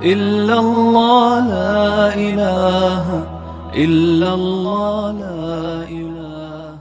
إلا الله لا إله إلا الله لا إله.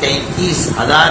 33,000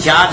4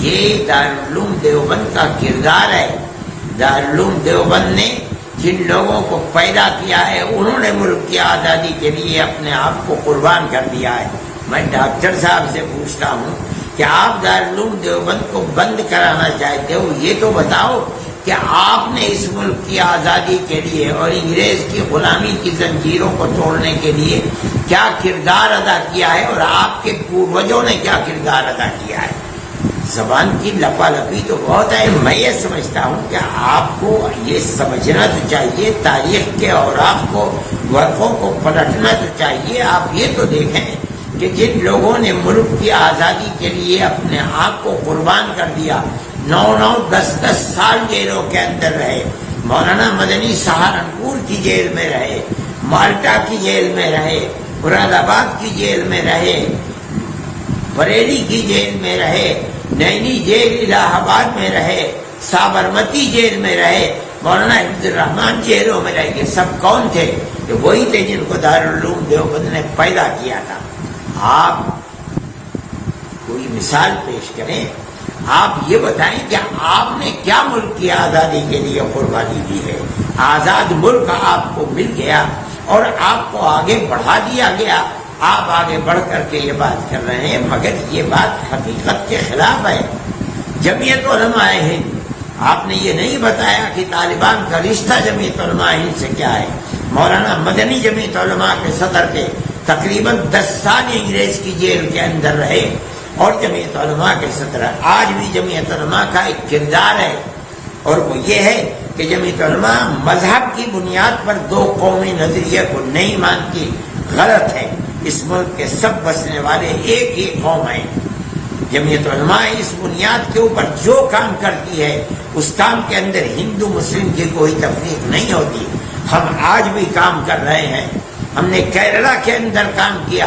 یہ دارالعلوم دیوبند کا کردار ہے. دارالعلوم دیوبند نے جن لوگوں کو پیدا کیا ہے انہوں نے ملک کی آزادی کے لیے اپنے آپ کو قربان کر دیا ہے. میں ڈاکٹر صاحب سے پوچھتا ہوں کہ آپ دارالعلوم دیوبند کو بند کرانا چاہتے ہو، یہ تو بتاؤ کہ آپ نے اس ملک کی آزادی کے لیے اور انگریز کی غلامی کی زنجیروں کو توڑنے کے لیے کیا کردار ادا کیا ہے، اور آپ کے پوروجوں نے کیا کردار ادا کیا ہے. زبان کی لپالپی تو بہت ہے. میں یہ سمجھتا ہوں کہ آپ کو یہ سمجھنا تو چاہیے، تاریخ کے اوراق کو، ورقوں کو پلٹنا تو چاہیے. آپ یہ تو دیکھیں کہ جن لوگوں نے ملک کی آزادی کے لیے اپنے آپ کو قربان کر دیا، 9 10 سال جیلوں کے اندر رہے. مولانا مدنی سہارنپور کی جیل میں رہے، مالٹا کی جیل میں رہے، مراد آباد کی جیل میں رہے، بریلی کی جیل میں رہے، نینی جیل الہ آباد میں رہے، سابرمتی جیل میں رہے، مولانا حفظ الرحمان جیلوں میں رہے. یہ سب کون تھے؟ کہ وہی تھے جن کو دارالعلوم دیوبند نے پیدا کیا تھا. آپ کوئی مثال پیش کریں، آپ یہ بتائیں کہ آپ نے کیا ملک کی آزادی کے لیے قربانی دی ہے. آزاد ملک آپ کو مل گیا اور آپ کو آگے بڑھا دیا گیا. آپ آگے بڑھ کر کے یہ بات کر رہے ہیں، مگر یہ بات حقیقت کے خلاف ہے. جمعیت علماء ہند، آپ نے یہ نہیں بتایا کہ طالبان کا رشتہ جمعیت علماء ہند سے کیا ہے. مولانا مدنی جمعیت علماء کے صدر کے تقریباً 10 سال انگریز کی جیل کے اندر رہے اور جمعیت علماء کے صدر. آج بھی جمعیت علماء کا ایک کردار ہے، اور وہ یہ ہے کہ جمعیت علماء مذہب کی بنیاد پر 2 قومی نظریے کو نہیں مانتی. غلط ہے. اس ملک کے سب بسنے والے ایک ہی قوم ہیں. جمعیت علماء اس بنیاد کے اوپر جو کام کرتی ہے اس کام کے اندر ہندو مسلم کی کوئی تفریق نہیں ہوتی. ہم آج بھی کام کر رہے ہیں. ہم نے کیرلا کے اندر کام کیا.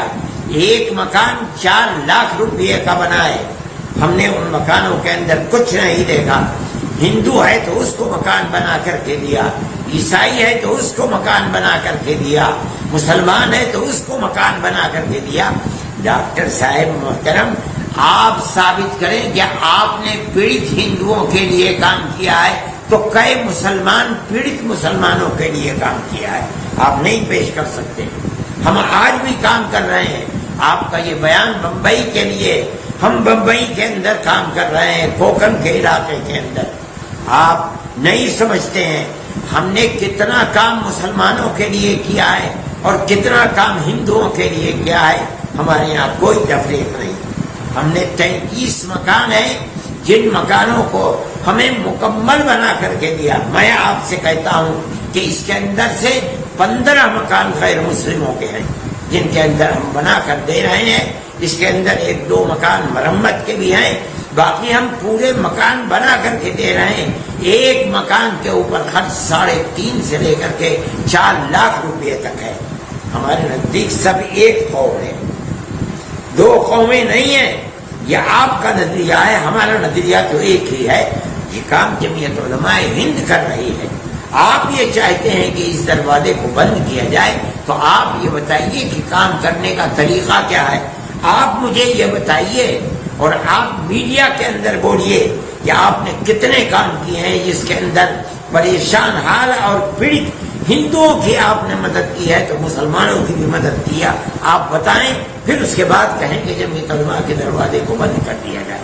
ایک مکان 4 لاکھ روپے کا بنا ہے. ہم نے ان مکانوں کے اندر کچھ نہیں دیکھا. ہندو ہے تو اس کو مکان بنا کر کے دیا، عیسائی ہے تو اس کو مکان بنا کر کے دیا، مسلمان ہے تو اس کو مکان بنا کر کے دیا. ڈاکٹر صاحب محترم، آپ ثابت کریں کہ آپ نے پیڑت ہندوؤں کے لیے کام کیا ہے تو کئی مسلمان پیڑت مسلمانوں کے لیے کام کیا ہے. آپ نہیں پیش کر سکتے. ہم آج بھی کام کر رہے ہیں. آپ کا یہ بیان بمبئی کے لیے، ہم بمبئی کے اندر کام کر رہے ہیں، کوکن کے علاقے کے اندر. آپ نہیں سمجھتے ہیں ہم نے کتنا کام مسلمانوں کے لیے کیا ہے اور کتنا کام ہندوؤں کے لیے کیا ہے. ہمارے یہاں کوئی تفریق نہیں. ہم نے 33 مکان ہیں جن مکانوں کو ہمیں مکمل بنا کر کے دیا. میں آپ سے کہتا ہوں کہ اس کے اندر سے 15 مکان غیر مسلموں کے ہیں جن کے اندر ہم بنا کر دے رہے ہیں. اس کے اندر 1-2 مکان مرمت کے بھی ہیں، باقی ہم پورے مکان بنا کر کے دے رہے ہیں. ایک مکان کے اوپر خرچ 3.5 سے لے کر کے 4 لاکھ روپے تک ہے. ہمارے نزدیک سب ایک قوم ہے، 2 قومیں نہیں ہیں. یہ آپ کا نظریہ ہے، ہمارا نظریہ تو ایک ہی ہے. یہ کام جمعیت علماء ہند کر رہی ہے. آپ یہ چاہتے ہیں کہ اس دروازے کو بند کیا جائے تو آپ یہ بتائیے کہ کام کرنے کا طریقہ کیا ہے. آپ مجھے یہ بتائیے اور آپ میڈیا کے اندر بولیے کہ آپ نے کتنے کام کیے ہیں جس کے اندر پریشان حال اور پیڑت ہندوؤں کی آپ نے مدد کی ہے تو مسلمانوں کی بھی مدد کیا. آپ بتائیں، پھر اس کے بعد کہیں کہ جمعیت علماء کے دروازے کو بند کر دیا جائے.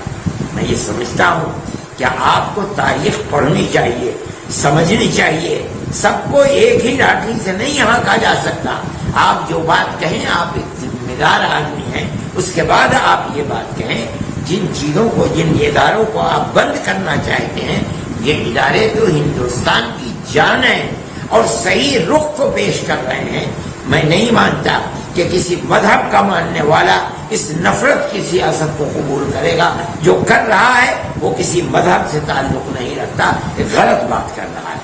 میں یہ سمجھتا ہوں کہ آپ کو تاریخ پڑھنی چاہیے، سمجھنی چاہیے. سب کو ایک ہی لاٹھی سے نہیں یہاں کہا جا سکتا. آپ جو بات کہیں، آپ ایک ذمہ دار آدمی ہیں، اس کے بعد آپ یہ بات کہیں. جن چیزوں کو، جن اداروں کو آپ بند کرنا چاہتے ہیں، یہ ادارے تو ہندوستان کی جان ہیں اور صحیح رخ کو پیش کر رہے ہیں. میں نہیں مانتا کہ کسی مذہب کا ماننے والا اس نفرت کی سیاست کو قبول کرے گا. جو کر رہا ہے وہ کسی مذہب سے تعلق نہیں رکھتا، ایک غلط بات کر رہا ہے.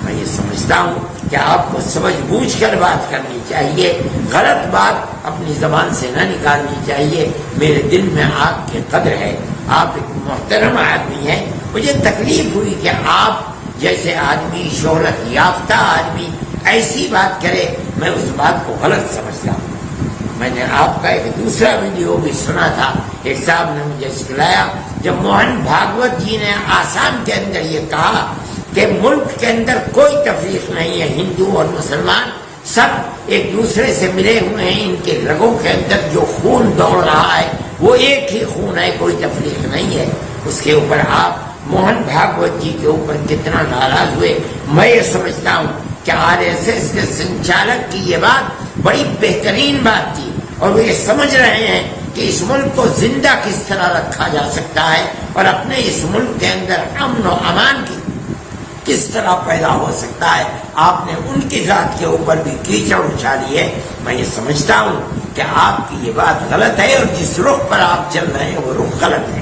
میں یہ سمجھتا ہوں کہ آپ کو سمجھ بوجھ کر بات کرنی چاہیے، غلط بات اپنی زبان سے نہ نکالنی چاہیے. میرے دل میں آپ کی قدر ہے، آپ ایک محترم آدمی ہیں. مجھے تکلیف ہوئی کہ آپ جیسے آدمی، شہرت یافتہ آدمی ایسی بات کرے. میں اس بات کو غلط سمجھتا ہوں. میں نے آپ کا ایک دوسرا ویڈیو بھی سنا تھا، ایک صاحب نے مجھے سکھلایا جب موہن بھاگوت جی نے آسام کے اندر یہ کہا کہ ملک کے اندر کوئی تفریق نہیں ہے، ہندو اور مسلمان سب ایک دوسرے سے ملے ہوئے ہیں، ان کے رگوں کے اندر جو خون دوڑ رہا ہے وہ ایک ہی خون ہے، کوئی تفریق نہیں ہے، اس کے اوپر آپ موہن بھاگوت جی کے اوپر کتنا ناراض ہوئے۔ میں یہ سمجھتا ہوں کہ RSS کے سنچالک کی یہ بات بڑی بہترین بات تھی، اور وہ یہ سمجھ رہے ہیں کہ اس ملک کو زندہ کس طرح رکھا جا سکتا ہے اور اپنے اس ملک کے اندر امن و امان کی کس طرح پیدا ہو سکتا ہے۔ آپ نے ان کی ذات کے اوپر بھی کیچڑ اچھالی ہے۔ میں یہ سمجھتا ہوں کہ آپ کی یہ بات غلط ہے، اور جس رخ پر آپ چل رہے ہیں وہ رخ غلط ہے۔